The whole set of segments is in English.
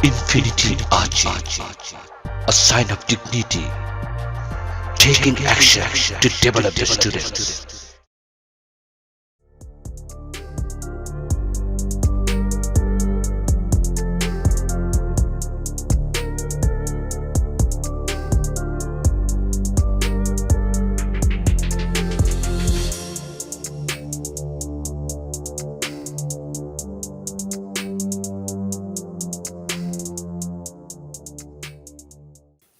Infinity Ahzee, a sign of dignity, taking action to develop the students.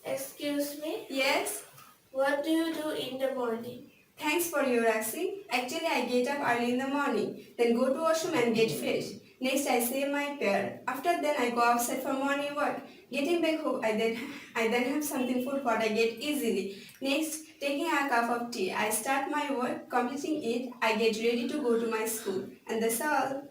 Excuse me, Yes, what do you do in the morning? thanks for your asking. Actually, I get up early in the morning, then go to washroom and get fresh. Next, I say my prayer. After then, I go outside for morning walk. Getting back home, I then have something food what I get easily. Next, taking a cup of tea, I start my work. Completing it, I get ready to go to my school, and that's all.